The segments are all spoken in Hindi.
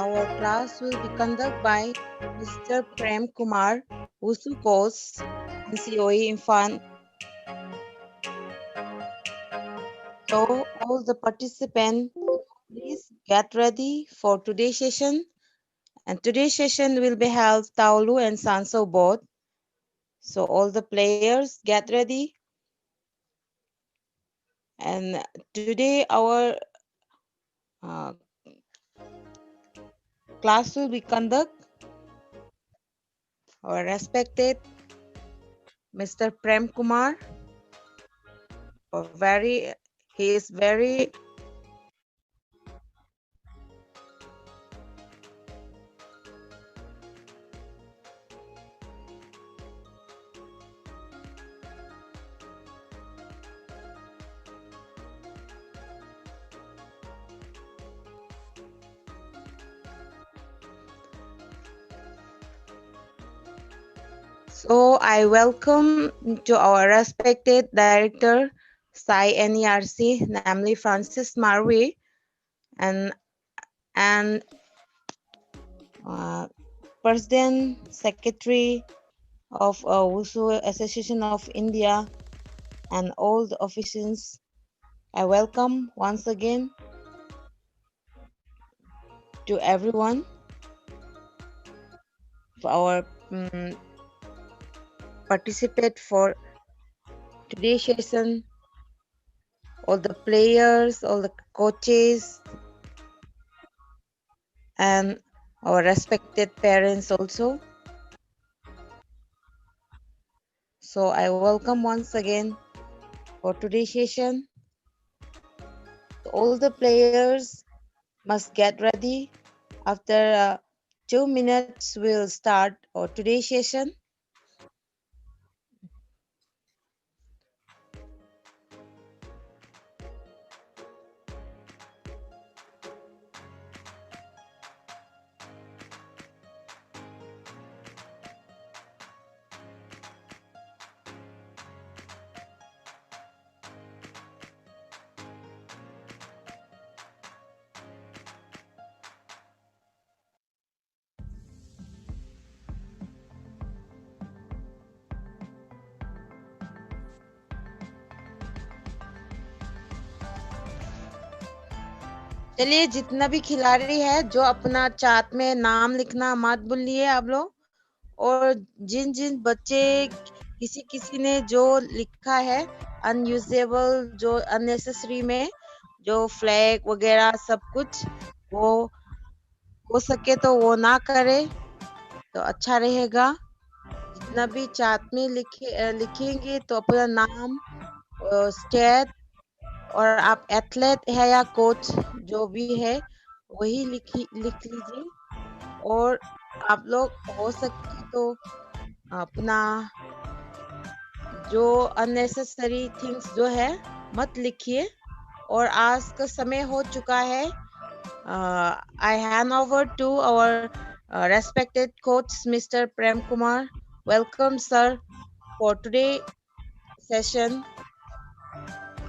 Our class will be conducted by Mr. Prem Kumar, WUSU course in COE Infant. So all the participants, please get ready for today's session. And today's session will be held Taulu and Sanso both. So all the players get ready. And today our class will be conducted our respected Mr. Prem Kumar. He is very So I welcome to our respected director, NERC, namely Francis Marwe, and President Secretary of WUSU Association of India, and all the officials. I welcome once again to everyone for our participate for today's session. All the players, all the coaches, and our respected parents also. So I welcome once again for today's session. All the players must get ready. After 2 minutes, we'll start our today's session. चलिए जितना भी खिलाड़ी है जो अपना चार्ट में नाम लिखना मत भूलिए आप लोग, और जिन जिन बच्चे किसी ने जो लिखा है अनयूजेबल, जो अननेसेसरी में जो फ्लैग वगैरह सब कुछ, वो हो सके तो वो ना करे तो अच्छा रहेगा। जितना भी चार्ट में लिखेंगे तो अपना नाम, स्टेट, और आप एथलीट है या कोच जो भी है वही लिख लीजिए। और आप लोग हो सके तो अपना जो अननेसेसरी थिंग्स जो है मत लिखिए। और आज का समय हो चुका है। I hand over to our respected coach Mr. Prem Kumar. Welcome sir for today session.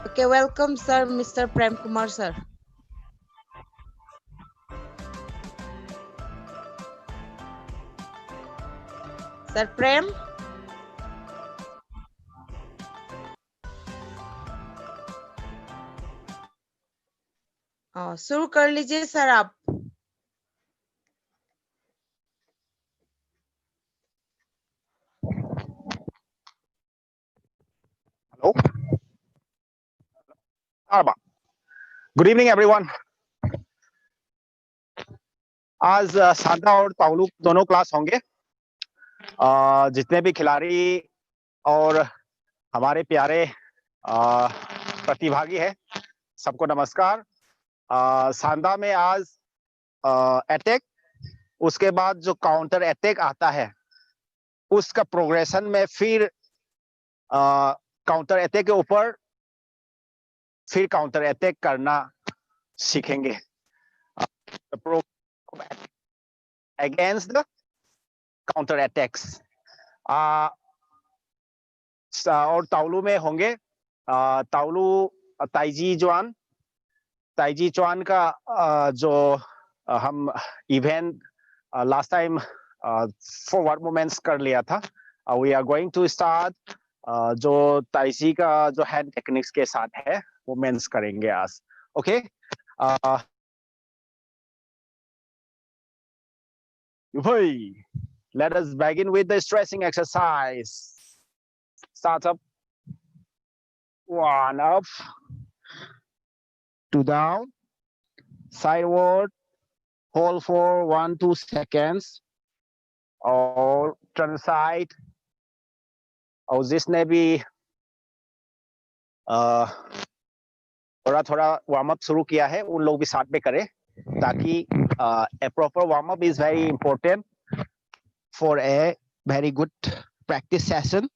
Okay, welcome sir, Mr. Prem Kumar sir. Sir Prem. शुरू कर लीजिए सर आप। Hello. Good evening, everyone. आज सांता और ताउलू दोनों क्लास होंगे। जितने भी खिलाड़ी और हमारे प्यारे प्रतिभागी हैं, सबको नमस्कार। सांता में आज अटैक, उसके बाद जो काउंटर अटैक आता है उसका प्रोग्रेशन में फिर काउंटर अटैक के ऊपर फिर काउंटर अटैक करना सीखेंगे। Against the counter attacks. और ताउलू में होंगे ताउलू ताइजी चुआन का जो हम event last time forward movements कर लिया था. We are going to start जो ताइजी का जो हैंड टेक्निक्स के साथ है मूवमेंट्स करेंगे आज. Okay, let us begin with the stretching exercise. Start up. 1 up, 2 down, sideward, hold for 1-2 seconds, और turn side. और जिसने भी थोड़ा थोड़ा वार्म अप शुरू किया है उन लोग भी साथ में करें, ताकि a proper warm up is very important for a very good practice session.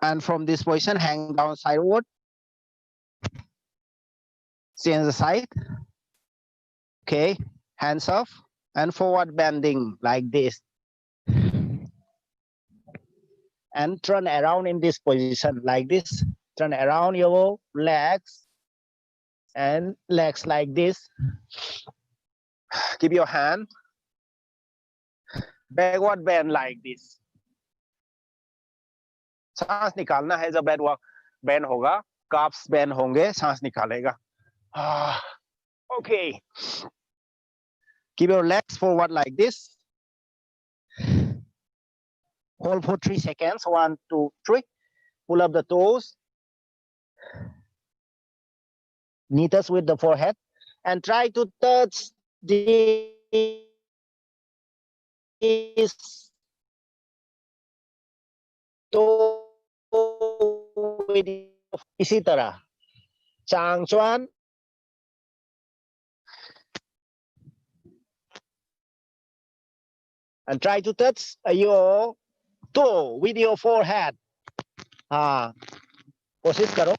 And from this position, hang down sideward, change the side. Okay, hands off and forward bending like this, and turn around in this position like this. Turn around your legs and legs like this. Keep your hand backward bend like this. सांस निकालना है. जब बैकवर्ड बेंड होगा, काफ्स बेंड होंगे, सांस निकालेगा. Okay, keep your legs forward like this. Hold for 3 seconds. 1, 2, 3. Pull up the toes. Knee touch with the forehead, and try to touch this toe with इसी तरह चांगचुआन. And try to touch your toe with your forehead. हाँ, कोशिश करो.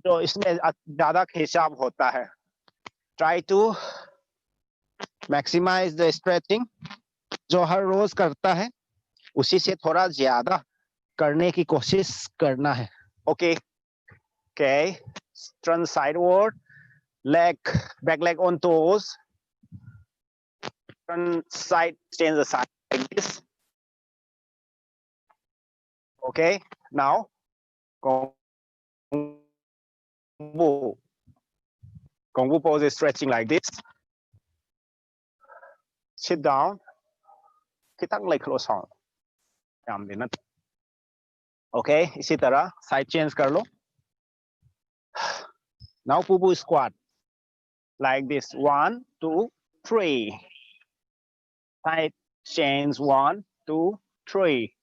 जो इसमें ज्यादा खिंचाव होता है. Try to maximize the stretching. जो हर रोज करता है उसी से थोड़ा ज्यादा करने की कोशिश करना है. Okay, okay. Turn sideward, leg, back leg on toes. Turn side, change the side like this. Okay, now Kung Fu pose is stretching like this. Sit down. Kita lay close on. Okay, इसी तरह side change कर लो. Now Poo squat like this. 1, 2, 3. Side change. 1, 2, 3.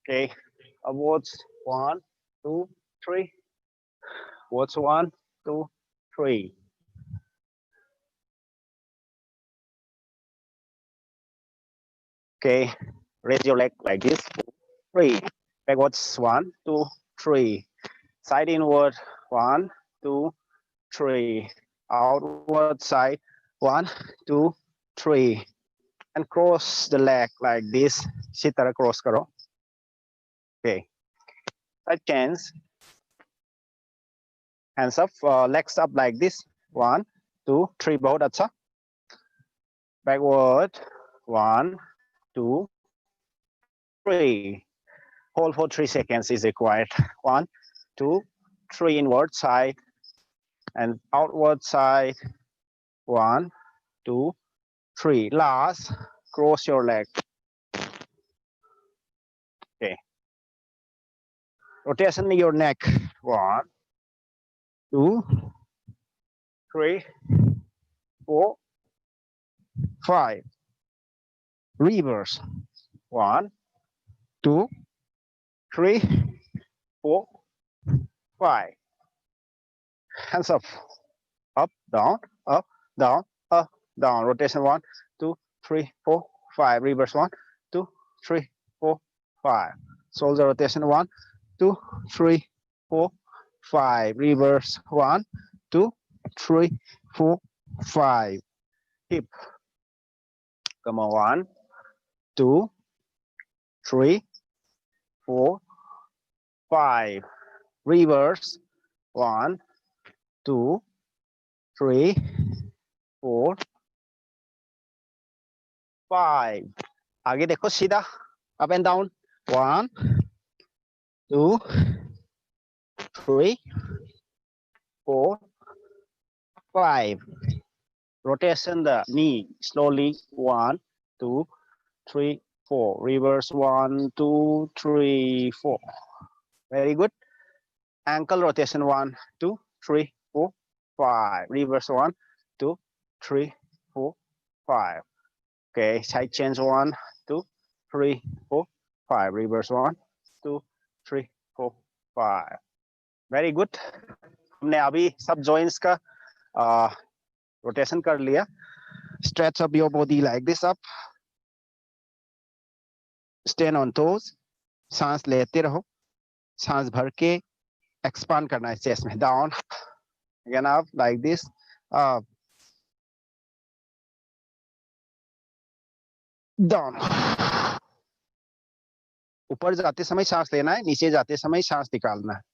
Okay, upwards. 1, 2, 3. Upwards. 1, 2, 3. Okay, raise your leg like this. 3. Backwards. 1, 2, 3. Side inward. 1, 2, 3. Outward side. 1, 2, 3. And cross the leg like this. इसी तरह cross करो. Okay. Side change. Hands up, legs up like this. 1, 2, 3. बहुत अच्छा. Backward. 1, 2, 3. Hold for 3 seconds is required. 1, 2, 3. Inward side and outward side. 1, 2, 3. Last, cross your leg. Okay. Rotation in your neck. 1, 2, 3, 4, 5. Reverse. 1, 2, 3, 4, 5. Hands up. Up, down, up, down, up, down. Rotation. 1, 2, 3, 4, 5. Reverse. 1, 2, 3, 4, 5. Shoulder rotation. 1, 2, 3, 4, 5. Reverse. 1, 2, 3, 4, 5. Hip. Come on. 1, 2, 3, 4, 5. Reverse. 1, 2, 3, 4 5 आगे देखो सीधा up and down 1 2 3 4 5 rotation the knee slowly 1 2 3 4 reverse 1 2 3 4 very good ankle rotation 1 2 3 4 5 reverse 1 2 3 4 5 okay side change 1 2 3 4 5 reverse 1 2 3 4 5 very good हमने अभी सब joints का rotation कर लिया stretch up your body like this up stand on toes सांस लेते रहो सांस भर के expand करना है chest में down again up like this up down ऊपर जाते समय सांस लेना है नीचे जाते समय सांस निकालना है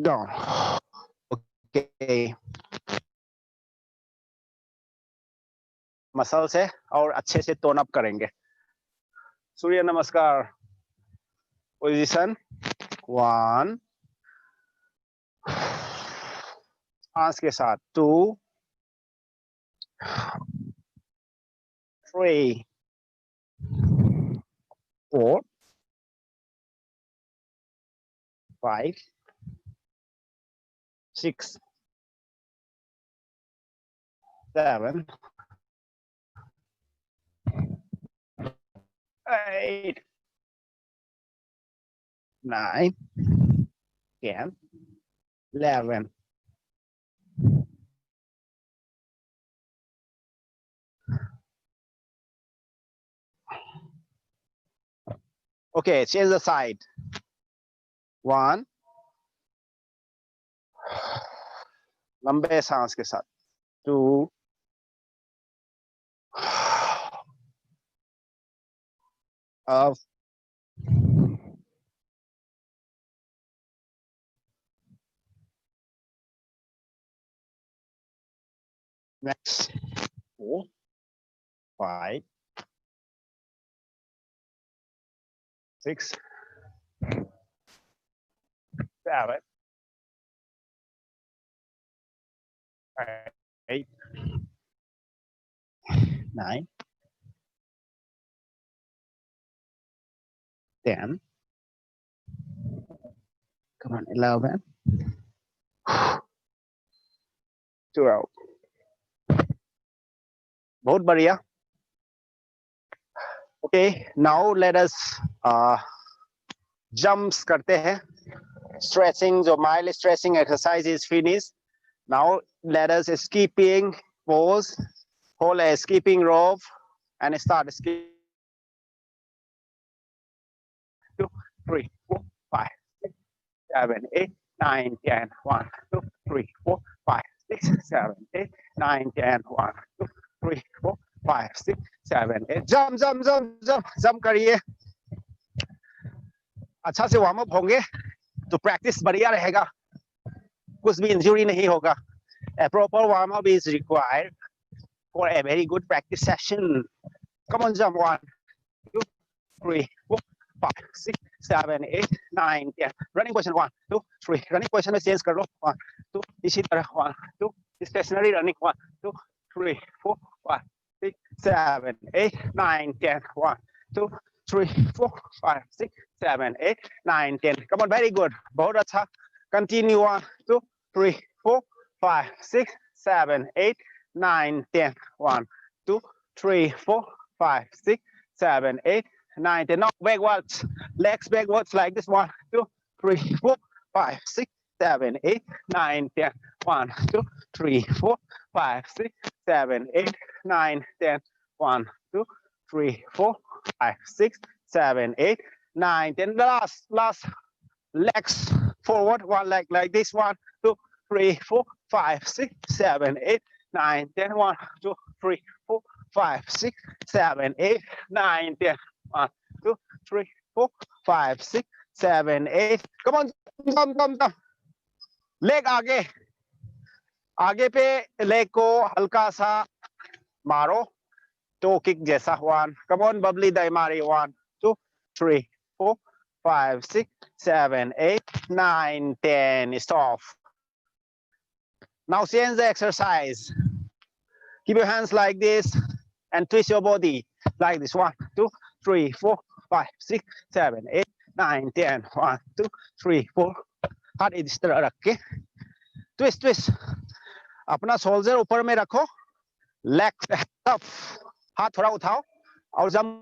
down okay मसल से और अच्छे से टोन अप करेंगे सूर्य नमस्कार पोजीशन 1 सांस के साथ 2 3 4 5 6 7 8 9 10 11 okay change the side 1 लंबे सांस के साथ 2 up next 4 5 6 7 8 9 10 come on 11 12 बहुत बढ़िया okay now let us jumps करते हैं stretching जो mild stretching exercise is finished now let us skipping pose hold a skipping rope and start skipping 2 3 4 5 6 7 8 9 10 1 2 3 4 5 6 7 8 9 10 1 2 3 4 5 6 7 8 jump jump jump jump jump करिए अच्छा से वार्म अप होंगे तो प्रैक्टिस बढ़िया रहेगा कुछ भी इंजरी नहीं होगा a proper warm up is required for a very good practice session come on jump 1 2 3 4 5 6 7 8 9 10 running position 1 2 3 running position में चेंज कर लो 1 2 इसी तरह 1 2 stationary running 1 2 3 4 5 6 7 8 9 10 1 2 3 4 5 6 7 8 9 10 come on very good बहुत अच्छा continue 1 2 3 4 5 6 7 8 9 10 1 2 3 4 5 6 7 8 9 10 knock backwards legs backwards like this 1 2 3 4 5 6 7 8 9 10 1 2 3 4 5 6 7 8 9 10 1 2 3 4 5 6 7 8 9 10 last legs forward one leg like this 1 2 3 4 5 6 7 8 9 10 1 2 3 4 5 6 7 8 9 10 1 2 3 4 5 6 7 8 come on come leg आगे आगे पे लेग को हल्का सा मारो तो किक जैसा 1 come on Babli Daimary 1 2 3 4 5 6 7 8 9 10 stop. Now change the exercise. Keep your hands like this and twist your body like this 1 2 3 4 5 6 7 8 9 10 1 2 3 4 हाथ इस तरह रख के ट्विस्ट ट्विस्ट अपना शोल्डर ऊपर में रखो लेग अप हाथ थोड़ा उठाओ और जम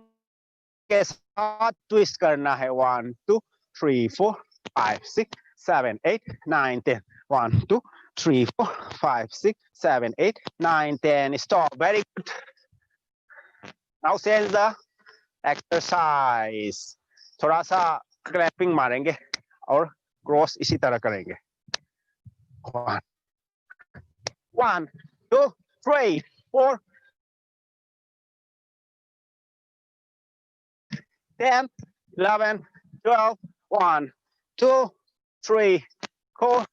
के साथ ट्विस्ट करना है 1 2 3 4 5 6 7 8 9 10 1 2 3 4 5 6 7 8 9 10 stop. Very good. Now change the exercise. थोड़ा सा क्लैपिंग मारेंगे और क्रॉस इसी तरह करेंगे 1 2 3 4 10 11 12 1 2 3 4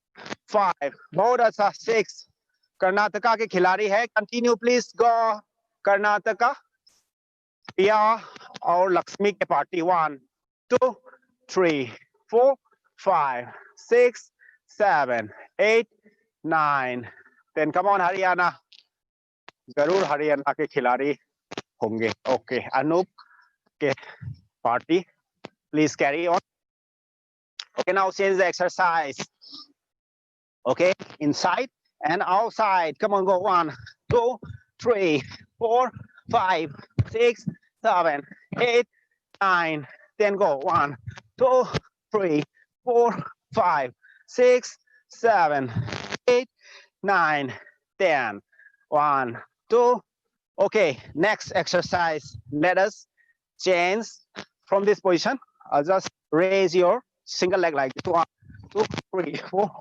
5 बहुत अच्छा 6 कर्नाटका के खिलाड़ी है कंटिन्यू प्लीज गो कर्नाटका पिया और लक्ष्मी के पार्टी 1 2 3 4 5 6 7 8 9 10 कम ऑन हरियाणा जरूर हरियाणा के खिलाड़ी होंगे ओके अनूप के party please carry on okay now change the exercise okay inside and outside come on go 1 2 3 4 5 6 7 8 9 10 go 1 2 3 4 5 6 7 8 9 10 1 2 okay next exercise let us change from this position I'll just raise your single leg like this 1 2 3 4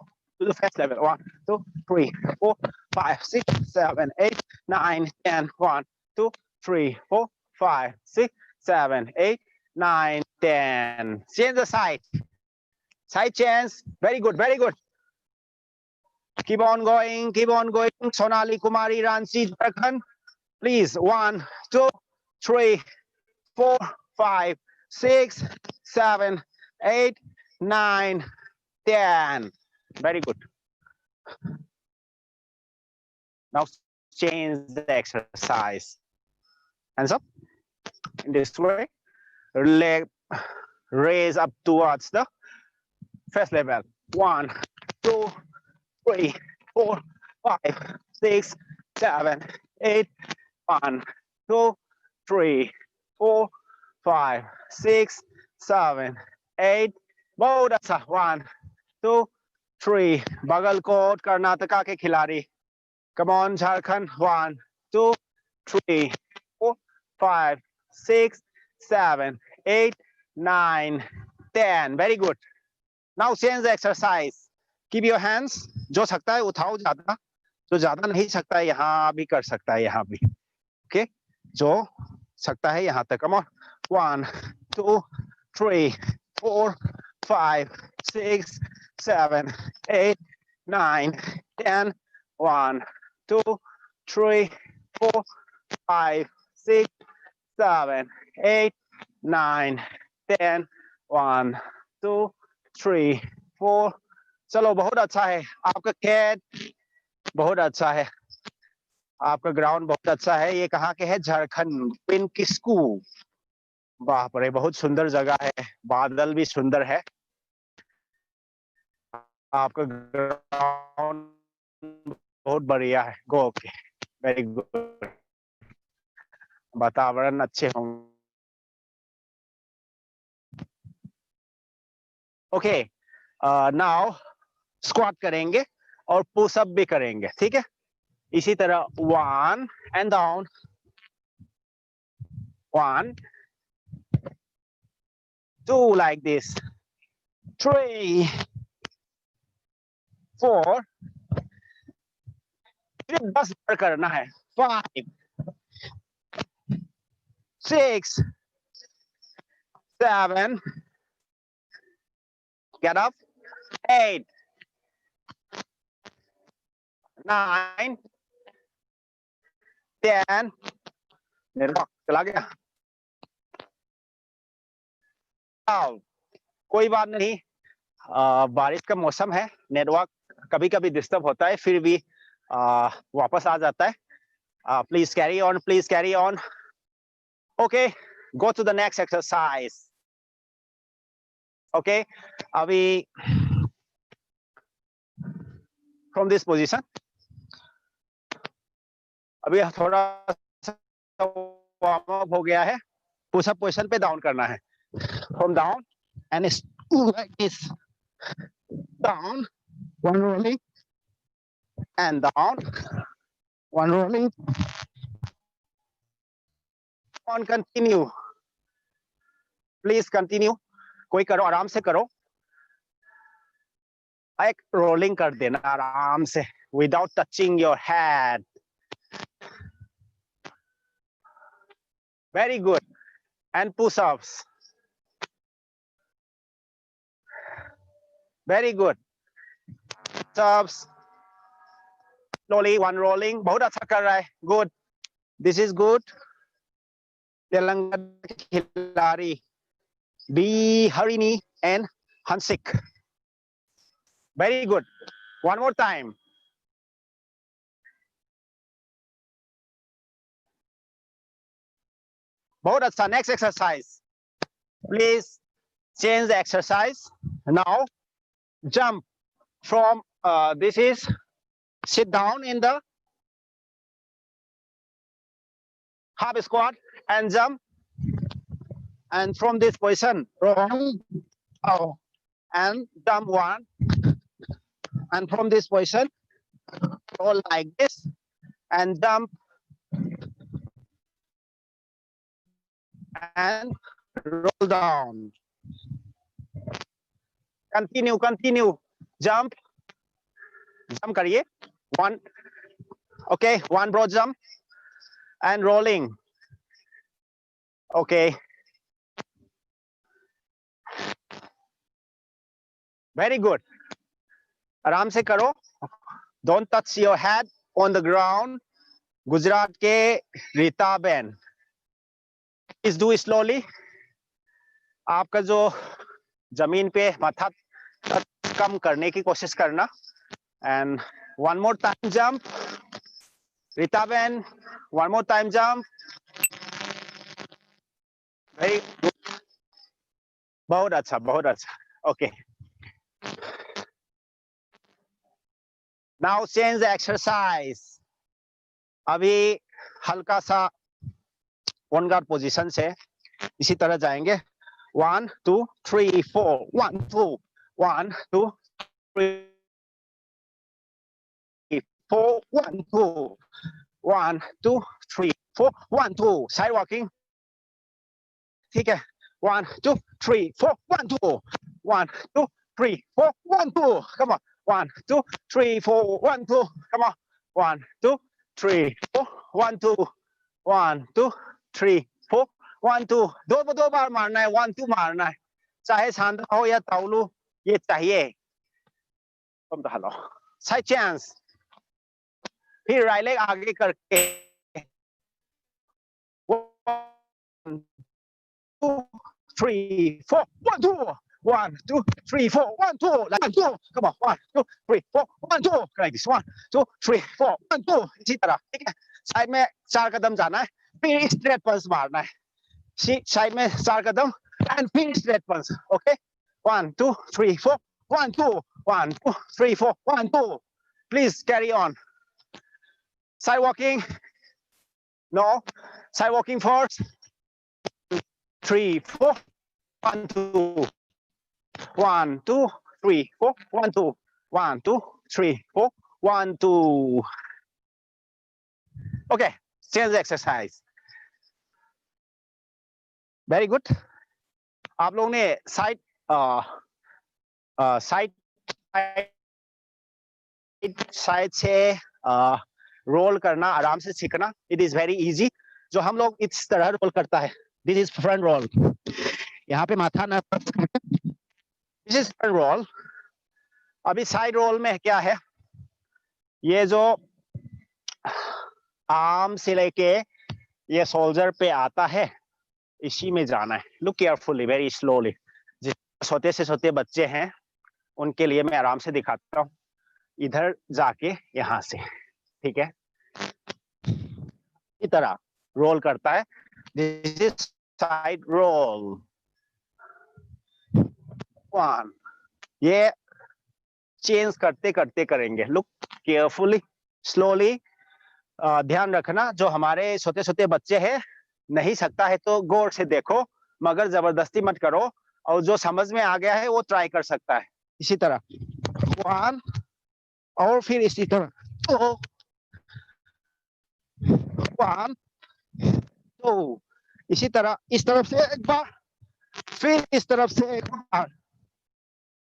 to the first level 1 2 3 4 5 6 7 8 9 10 1 2 3 4 5 6 7 8 9 10 change the side change very good keep on going Sonali Kumari Ranchi Jharkhand please 1 2 3 4 5 6 7 8 9 10 very good now change the exercise hands up in this way leg raise up towards the first level 1 2 3 4 5 6 7 8 1 2 3 4 5 6 7 8 बहुत अच्छा 1 2 3 बगलकोट कर्नाटका के खिलाड़ी come on Jharkhand 1 2 3 4 5 6 7 8 9 10 very good now change the exercise keep your hands जो सकता है उठाओ ज्यादा जो ज्यादा नहीं सकता है यहाँ भी कर सकता है यहाँ भी ओके जो सकता है यहाँ तक कम ऑन 1 2 3 4 5 6 7 8 9 10 1 2 3 4 5 6 7 8 9 10 1 2 3 4 चलो बहुत अच्छा है आपका खेत बहुत अच्छा है आपका ग्राउंड बहुत अच्छा है ये कहाँ के है झारखंड पिन किस्कू बाप रे बहुत सुंदर जगह है बादल भी सुंदर है आपका ग्राउंड बहुत बढ़िया है गो ओके वेरी गुड वातावरण अच्छे होंगे ओके नाउ स्क्वाट करेंगे और पुशअप भी करेंगे ठीक है इसी तरह 1 and down 1 2 like this 3 4 सिर्फ 10 बार करना है 5 6 7 Get up. 8, 9, 10. नेटवर्क चला गया। कोई बात नहीं, बारिश का मौसम है, नेटवर्क कभी कभी डिस्टर्ब होता है, फिर भी वापस आ जाता है। Please carry on, please carry on. Okay, go to the next exercise. Okay, अभी फ्रॉम दिस पोजिशन, अभी थोड़ा वार्म अप हो गया है, पुशअप पोजिशन पे डाउन करना है। From down and it's like this, down, one rolling, and down, one rolling, on, continue, please continue, कोई करो, आराम से करो, एक रोलिंग कर देना आराम से, without touching your head. Very good. And push-ups. Very good. Push-ups. Slowly, one rolling. बहुत अच्छा कर रहा है. Good. This is good. Telangana के खिलाड़ी B. Harini and Hansik. Very good. One more time. बहुत अच्छा. Next exercise. Please change the exercise. Now jump from this is sit down in the half squat and jump, and from this position roll out and jump one, and from this position roll like this and jump and roll down. Continue, continue. Jump, jump करिए. One, okay, one broad jump and rolling. Okay. Very good. आराम से करो. Don't touch your head on the ground. Gujarat के Rita Ben. Please do slowly. आपका जो जमीन पे माथा कम करने की कोशिश करना. And one more time jump. Rita Ben, one more time jump. Very good. बहुत अच्छा, बहुत अच्छा. Okay. Now change the exercise. अभी हल्का सा one guard position से इसी तरह जाएंगे. 1, 2, 3, 4. 1, 2. 1, 2, 3, 4. 1, 2. 1, 2, 3, 4. 1, 2. Side walking. ठीक है. 1, 2, 3, 4. 1, 2. 1, 2, 3, 4. 1, 2. Come on. 1, 2, 3, 4. 1, 2. Come on. 1, 2, 3, 4. 1, 2. 1, 2, 3, 4. 1, 2. दो बार मारना है. 1, 2 मारना है. चाहे सांदा हो या ताउलू, ये चाहिए. तुम तो हेलो. Side chance. फिर राइट लेग आगे करके 1, 2, 3, 4. 1, 2. 1, 2, 3, 4. 1, 2. Like 1, 2. Come on. 1, 2, 3, 4. 1, 2. Like this. 1, 2, 3, 4. 1, 2. इसी तरह. ठीक है. साइड में 4 कदम जाना है. फिर स्ट्रेट पंच मारना है. साइड में 4 कदम and फिर straight punch. Okay. 1, 2, 3, 4. 1, 2. 1, 2, 3, 4. 1, 2. Please carry on. Side walking. No. Side walking first. 3, 4. 1, 2. 1, 2, 3, 4. 1, 2. 1, 2, 3, 4. 1, 2. Okay. Change the exercise. Very good. आप लोगों ने साइड से रोल करना आराम से सीखना. It is very easy. जो हम लोग इस तरह रोल करता है, दिस इज फ्रंट रोल. यहाँ पे माथा ना दिस इज रोल। अभी साइड रोल में क्या है, ये जो आर्म से लेके ये सोल्जर पे आता है, इसी में जाना है। Look carefully, very slowly. छोटे से छोटे बच्चे हैं उनके लिए मैं आराम से दिखाता हूँ। इधर जाके यहाँ से, ठीक है, इस तरह रोल करता है। This is side role. 1, ये चेंज करते करते करेंगे। Look carefully, slowly. ध्यान रखना, जो हमारे छोटे छोटे बच्चे हैं नहीं सकता है तो गौर से देखो, मगर जबरदस्ती मत करो। और जो समझ में आ गया है वो ट्राई कर सकता है। इसी तरह 1 और फिर इसी तरह 2, 1 2, इसी तरह इस तरफ से एक बार, फिर इस तरफ से एक बार।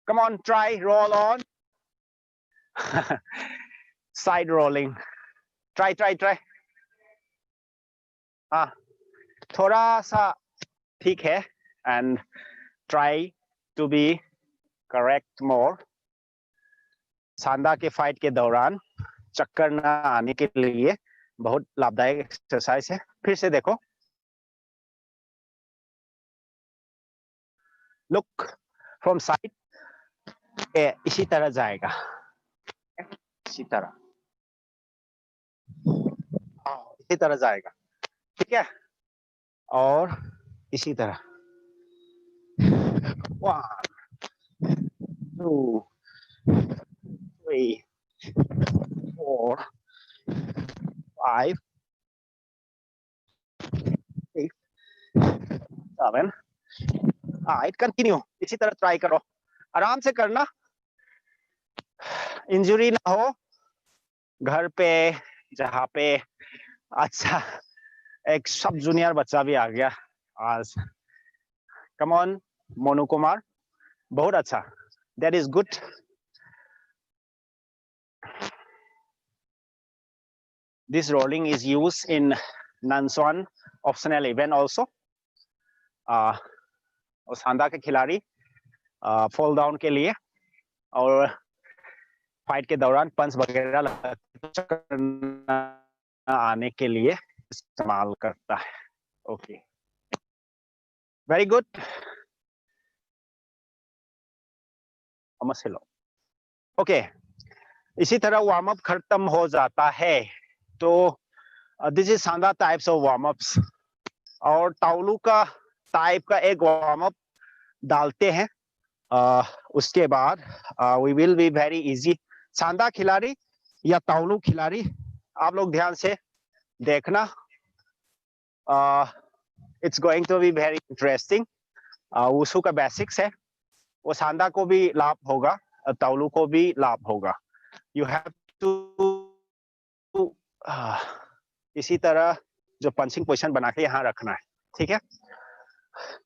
Come on, try, roll on. Side rolling, try try try. हाँ, थोड़ा सा ठीक है। And try to be correct more. Sanda के फाइट के दौरान चक्कर ना आने के लिए बहुत लाभदायक एक्सरसाइज है। फिर से देखो, लुक फ्रॉम साइड, इसी तरह जाएगा, इसी तरह, इसी तरह जाएगा, ठीक है। और इसी तरह 1 2 3 4 5 6 7 8। कंटिन्यू, इसी तरह ट्राई करो, आराम से करना, इंजरी ना हो। घर पे जहाँ पे, अच्छा, एक सब जूनियर बच्चा भी आ गया आज। कम ऑन मोनू कुमार, बहुत अच्छा, that is good. This rolling is used in Nanshan optional event also. और सांदा के खिलाड़ी फॉल डाउन के लिए और फाइट के दौरान पंच वगैरह आने के लिए इस्तेमाल करता है। Okay, very good. ओके, इसी तरह वार्म अप खत्म हो जाता है। तो this is sanda types of warm ups. और ताउलू का टाइप का एक वार्म अप डालते हैं। उसके बाद we will be very easy. Sanda खिलाड़ी या ताउलू खिलाड़ी, आप लोग ध्यान से देखना, it's going to be very interesting. Wushu का बेसिक्स है, वो सांदा को भी लाभ होगा, ताउलू को भी लाभ होगा। यू हैव टू इसी तरह जो पंचिंग पोजीशन बना के यहाँ रखना है, ठीक है।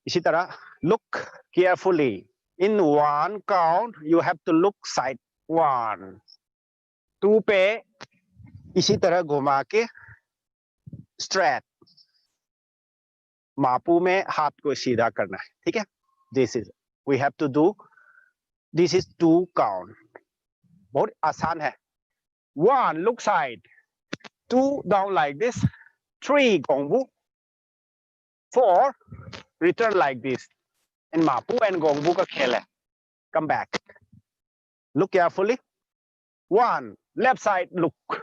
इसी तरह look carefully, in 1 count you have to look side 1 2 पे इसी तरह घुमा के स्ट्रेट, मापू में हाथ को सीधा करना है, ठीक है। This is we have to do, this is 2 count, बहुत आसान है। 1 look side, 2 down like this, 3 gongbu, 4 return like this. इन मापू एंड गोंगबू का खेल है। Come back, look carefully, 1 left side look,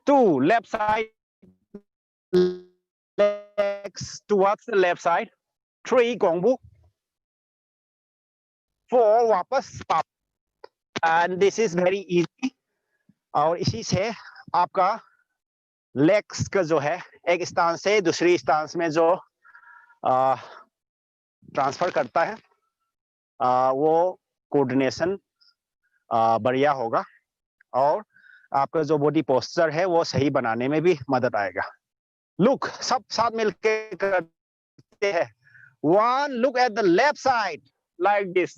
2 left side legs towards the left side, 3 gongbu, 4 वापस पाप। And this is very easy. और इसी से आपका लेग्स का जो है एक स्थान से दूसरी स्थान में जो ट्रांसफर करता है, वो कोऑर्डिनेशन बढ़िया होगा और आपका जो बॉडी पोस्चर है वो सही बनाने में भी मदद आएगा। लुक, सब साथ मिलके करते हैं। 1 look at the left side like this,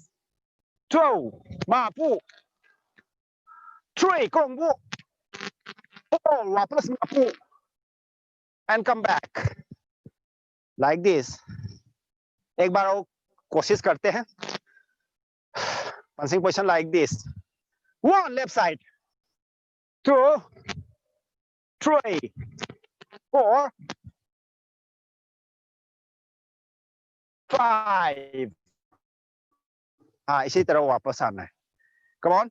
2 mabu, 3 gongbu, 4 वापस mabu and come back like this. एक बार और कोशिश करते हैं. Punching position like this. 1 left side. 2, 3, 4, 5. हाँ, इसी तरह वापस आना है. कम ऑन,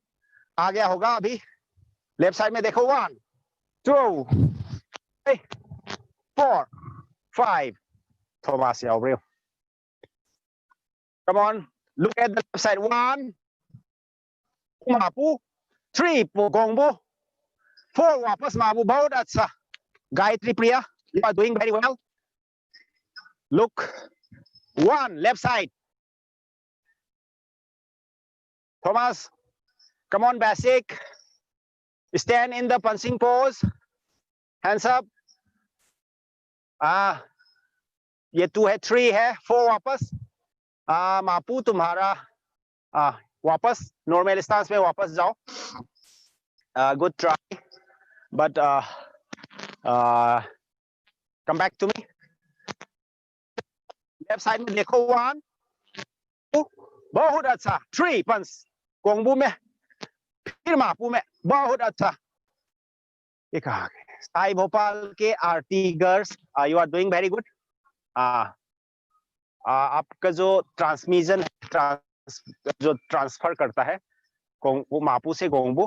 आ गया होगा अभी. लेफ्ट साइड में देखो. 1, 2, 3, 4, 5. Thomas, yeah, real. Come on, look at the left side. 1, Mapu. 3, Gongbu. 4, वापस माबू. बहुत अच्छा. गायत्री प्रिया, you are doing very well. Look. 1, left side. Thomas, come on, basic. Stand in the punching pose. Hands up. ये 2 है, 3 है, 4 वापस. मापू तुम्हारा वापस नॉर्मल स्टांस में वापस जाओ. Good try, but come back to me. Left side में देखो. 1, 2, बहुत अच्छा. 3 पंच. गोंगबू में, फिर मापू में. बहुत अच्छा. ये कहा साई भोपाल के Aarti girls, you are doing very good. आपका जो ट्रांसमिशन जो ट्रांसफर करता है वो मापू से गोंगबू,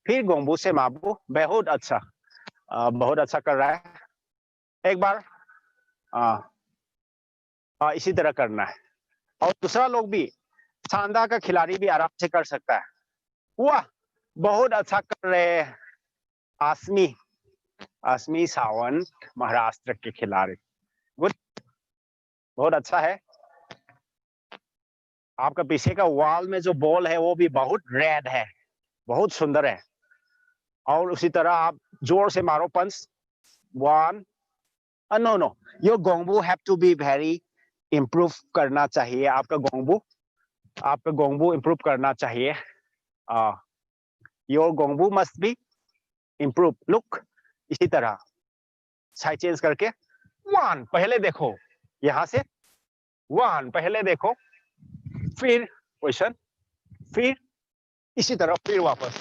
फिर गोंगबू से मापू, बहुत अच्छा. बहुत अच्छा कर रहा है. एक बार इसी तरह करना है. और दूसरा लोग भी, सांदा का खिलाड़ी भी आराम से कर सकता है. वाह, बहुत अच्छा कर रहे हैं. आसमी सावंत, महाराष्ट्र के खिलाड़ी. गुड, बहुत अच्छा है. आपका पीछे का वॉल में जो बॉल है वो भी बहुत रेड है, बहुत सुंदर है. और उसी तरह आप जोर से मारो punch. 1, no, your gongbu have to be very improve करना चाहिए. आपका गोंगबू इम्प्रूव करना चाहिए. Your gongbu must be improve. Look, इसी तरह साइड चेंज करके. 1 पहले देखो, यहां से 1 पहले देखो, फिर पोजिशन, फिर इसी तरह, फिर वापस.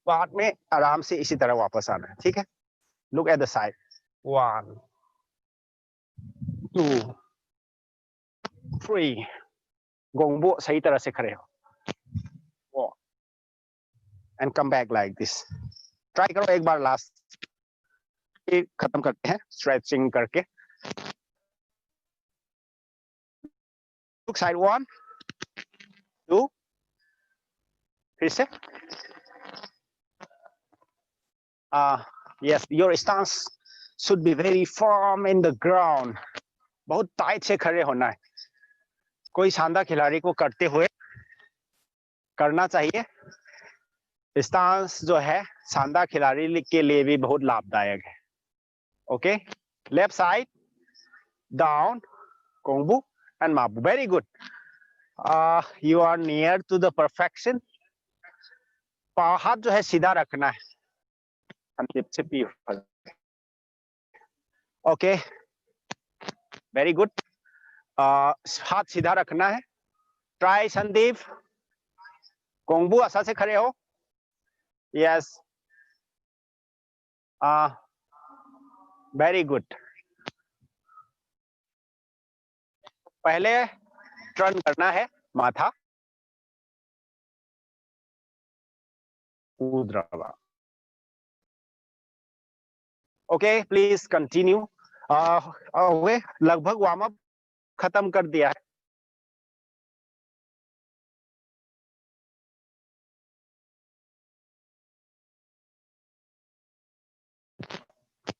बाद में आराम से इसी तरह वापस आना है. ठीक है. Look at the side. 1, 2, 3. गोंगबू सही तरह से खड़े हो and come back like this. Try करो एक बार लास्ट, फिर खत्म करते हैं स्ट्रेचिंग करके. Look side. 1, 2, फिर से. Yes, your stance should be very firm in the ground. बहुत टाइट से खड़े होना है. कोई शानदार खिलाड़ी को करते हुए करना चाहिए. स्टांस जो है शानदार खिलाड़ी के लिए भी बहुत लाभदायक है. Okay, left side, down, gongbu and mabu. Very good. You are near to the perfection. हाथ जो है सीधा रखना है. Okay, very good. हाथ सीधा रखना है. ट्राई संदीप. गोंगबू ऐसा से खड़े हो. Yes, very good. पहले टर्न करना है माथा. उद्रवा. Okay, please continue. वे लगभग वार्म अप खत्म कर दिया है.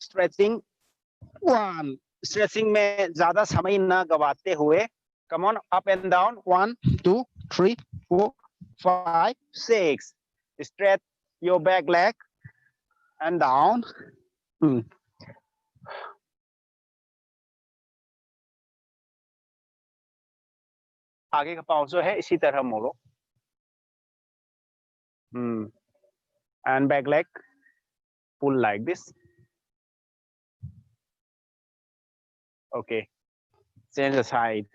स्ट्रेचिंग 1. स्ट्रेचिंग में ज्यादा समय न गवाते हुए. Come on, up and down. 1, 2, 3, 4, 5, 6. Stretch your back leg and down. आगे का पाँव जो है इसी तरह मोड़ो. And back leg pull like this. Okay, change the side.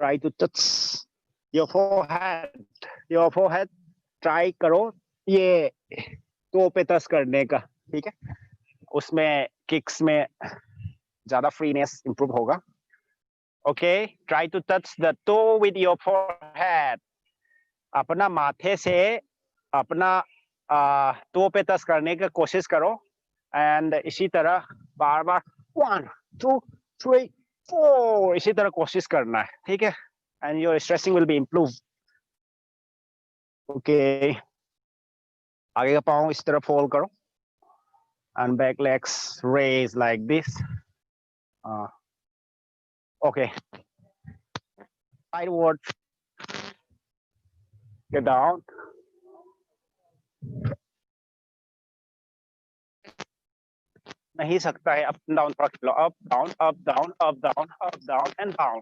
try to touch your forehead. Try करो ये टो पे टच करने का, ठीक है? उसमें किक्स में ज्यादा फ्रीनेस इंप्रूव होगा. Okay, try to touch the toe with your forehead. अपना माथे से अपना टो पे टच करने की कोशिश करो. एंड इसी तरह बार बार 1 2 3 4 इसी तरह कोशिश करना है, ठीक है? And your stretching will be improve. Okay, आगे का पाँव इस तरह फोल्ड करो and back legs raise like this. Okay, sideward, get down. नहीं सकता है, अप डाउन थोड़ा खिलो, up down up down up down up down and down.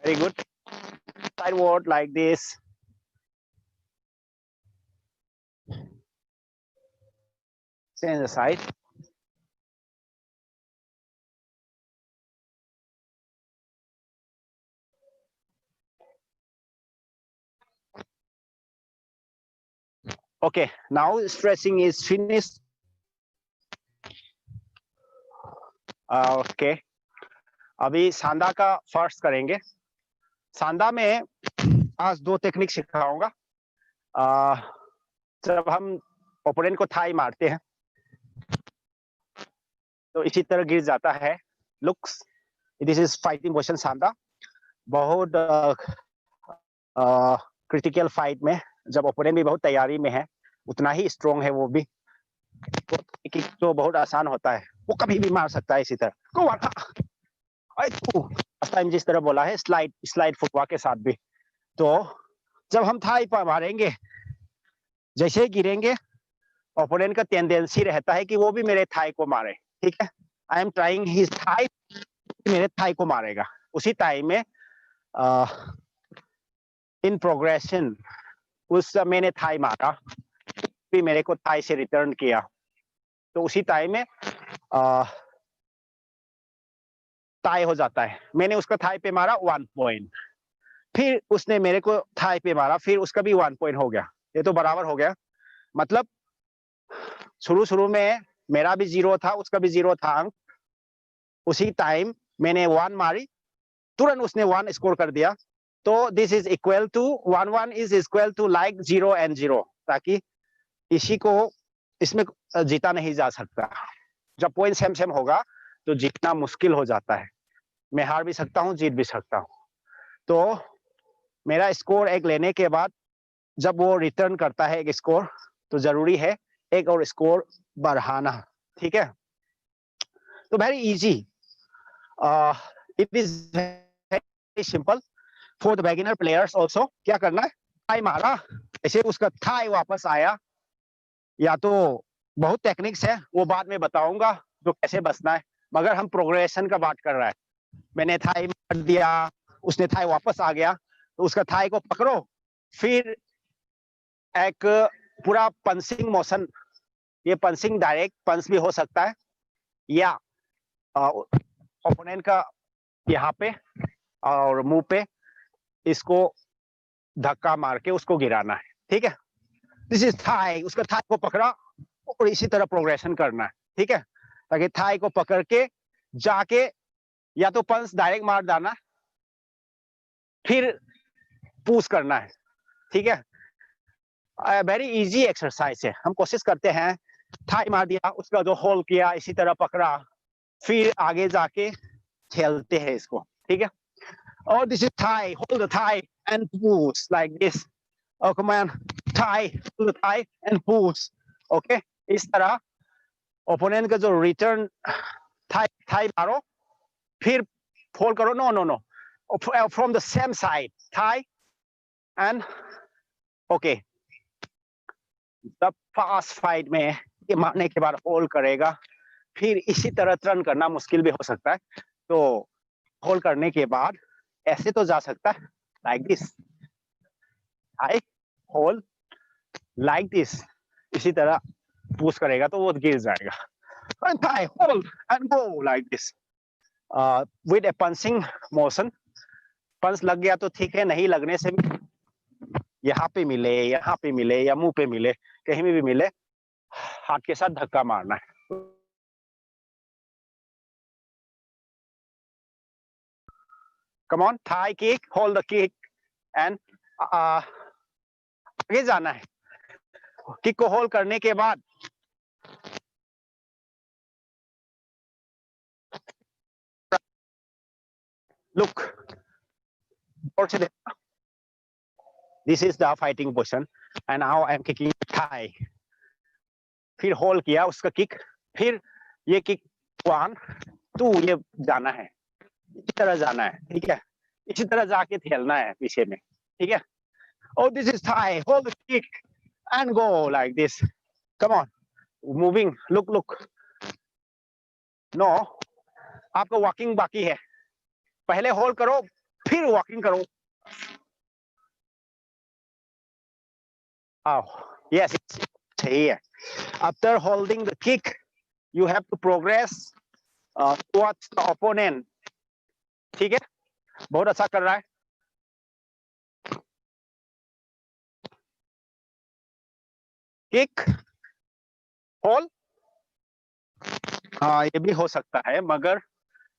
Very good. Sideward like this. Change the side. Okay, now stretching is finished. Okay, अभी सांदा का फर्स्ट करेंगे. सांदा में आज 2 टेक्निक सिखाऊंगा. जब हम ओपोनेंट को थाई मारते हैं तो इसी तरह गिर जाता है. Looks, this is fighting position sanda. बहुत क्रिटिकल फाइट में जब ओपोनेंट भी बहुत तैयारी में है, उतना ही स्ट्रॉन्ग है वो भी, तो बहुत आसान होता है. वो कभी भी मार सकता है इसी तरह. टाइम जिस तरह बोला है स्लाइड फुटवर्क के साथ भी. तो जब हम थाई पर मारेंगे, जैसे ही गिरेंगे, ओपोनेंट का टेंडेंसी रहता है कि वो भी मेरे थाई को मारे, ठीक है? I am trying his thigh, मेरे थाई को मारेगा. उसी टाइम में इन प्रोग्रेशन उस मैंने थाई मारा, फिर मेरे को थाई से रिटर्न किया, तो उसी टाइम में टाई हो जाता है. मैंने उसका थाई पे मारा 1 पॉइंट, फिर उसने मेरे को थाई पे मारा, फिर उसका भी 1 पॉइंट हो गया. ये तो बराबर हो गया. मतलब शुरू में मेरा भी 0 था, उसका भी 0 था अंक. उसी टाइम मैंने 1 मारी, तुरंत उसने 1 स्कोर कर दिया. तो this is equal to 1 is equal to like 0 and 0, ताकि इसी को इसमें जीता नहीं जा सकता. जब पॉइंट सेम होगा तो जीतना मुश्किल हो जाता है. मैं हार भी सकता हूं, जीत भी सकता हूं. तो मेरा स्कोर एक लेने के बाद जब वो रिटर्न करता है एक स्कोर, तो जरूरी है एक और स्कोर बढ़ाना, ठीक है? तो very easy, it is very simple for the beginner players also. क्या करना है, थाई मारा, ऐसे उसका थाई वापस आया, या तो बहुत टेक्निक्स है वो बाद में बताऊंगा जो कैसे बचना है, मगर हम प्रोग्रेशन का बात कर रहा है. मैंने थाई मार दिया, उसने थाई वापस आ गया, तो उसका थाई को पकड़ो, फिर एक पूरा पंचिंग मोशन. ये पंचिंग डायरेक्ट पंच भी हो सकता है, या ओपोनेंट का यहाँ पे और मुंह पे इसको धक्का मार के उसको गिराना है, ठीक है? This is thigh. उसका थाई को पकड़ा और इसी तरह प्रोग्रेशन करना है, ठीक है? ताकि थाई को पकड़ के जाके या तो पंच डायरेक्ट मार देना, फिर पुश करना है, ठीक है? वेरी इजी एक्सरसाइज है. हम कोशिश करते हैं, थाई मार दिया, उसका जो होल्ड किया, इसी तरह पकड़ा, फिर आगे जाके खेलते हैं इसको, ठीक है? और this is thigh, hold the thigh and push like this. Oh, come on, tie, to the tie and push. Okay, इस तरह ओपोनेंट का जो रिटर्न थाई मारो, फिर फोल्ड करो. No, from the same side, thigh and okay. तब फास्ट फाइट में ये मारने के बाद होल्ड करेगा, फिर इसी तरह टर्न करना मुश्किल भी हो सकता है. तो होल्ड करने के बाद ऐसे तो जा सकता है, like this, thigh hold like this, इसी तरह पुश करेगा तो वो गिर जाएगा. and thigh, hold and go like this. With a punching motion. पंच लग गया तो ठीक है, नहीं लगने से भी यहाँ पे मिले, यहाँ पे मिले या मुंह पे मिले, कहीं भी मिले, हाथ के साथ धक्का मारना है. Come on, thigh kick, hold the kick and आगे जाना है. किक को होल्ड करने के बाद look, this is the fighting position and now I am kicking thigh. फिर होल्ड किया उसका किक, फिर ये किक 1 2 ये जाना है, इसी तरह जाना है. ठीक है, इसी तरह जाके खेलना है पीछे में. ठीक है. Oh, this is thigh, hold the kick and go like this. Come on, moving, look. No, आपका वॉकिंग बाकी है. पहले होल्ड करो, फिर वॉकिंग करो. Yes, सही है. After holding the kick, you have to progress towards the opponent. ठीक है, बहुत अच्छा कर रहा है. किक होल्ड, ये भी हो सकता है, मगर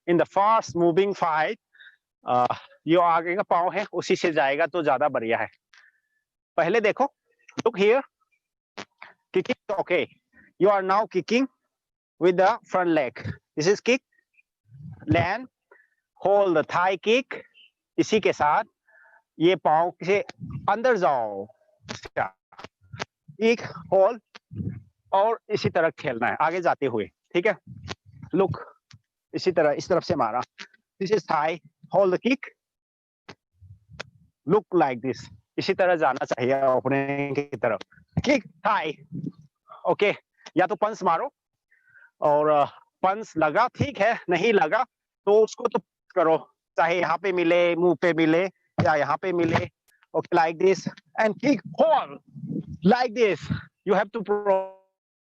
in the fast moving fight जो आगे का पाँव है उसी से जाएगा तो ज्यादा बढ़िया है. पहले देखो, look here, kicking, okay, you are now kicking with the front leg. This is kick, land, hold the thigh kick. इसी के साथ ये पाँव से अंदर जाओ, किक होल्ड, और इसी तरह खेलना है आगे जाते हुए. ठीक है, लुक, इसी तरह इस तरफ से मारा. This is thigh, hold the kick, look like this. इसी तरह जाना चाहिए ओपनिंग की तरफ. Kick thigh, okay. या तो पंच मारो, और पंच लगा ठीक है, नहीं लगा तो उसको तो करो, चाहे यहाँ पे मिले, मुंह पे मिले या यहाँ पे मिले. Okay, like this and kick hold like this. You have to progress,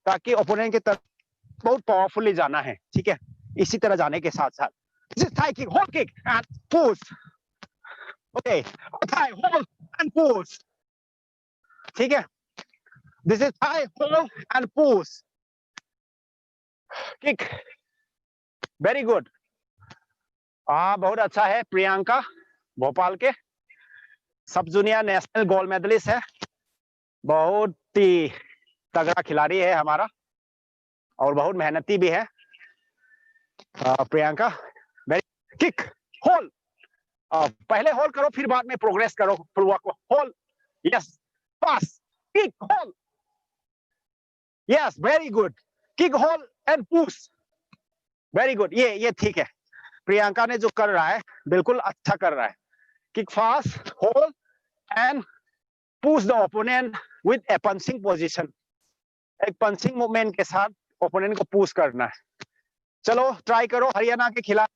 ताकि ओपोनेंट की तरफ बहुत पावरफुली जाना है. ठीक है, इसी तरह जाने के साथ साथ this is thigh kick, hold kick and push. Okay, thigh hold and push. ठीक है, this is thigh hold and push. Kick, very good. बहुत अच्छा है. प्रियंका भोपाल के सब जूनियर नेशनल गोल्ड मेडलिस्ट है, बहुत ही तगड़ा खिलाड़ी है हमारा और बहुत मेहनती भी है. प्रियंका, वेरी. किक होल्ड, पहले होल्ड करो फिर बाद में प्रोग्रेस करो. Hold, yes, pass, kick hold, yes, very good. Kick hold and push, very good. ये ठीक है. प्रियंका ने जो कर रहा है बिल्कुल अच्छा कर रहा है. Kick fast, hold and push the opponent with A punching position. एक पंचिंग मूवमेंट के साथ ओपोनेंट को पुश करना है. चलो ट्राई करो. हरियाणा के खिलाड़ी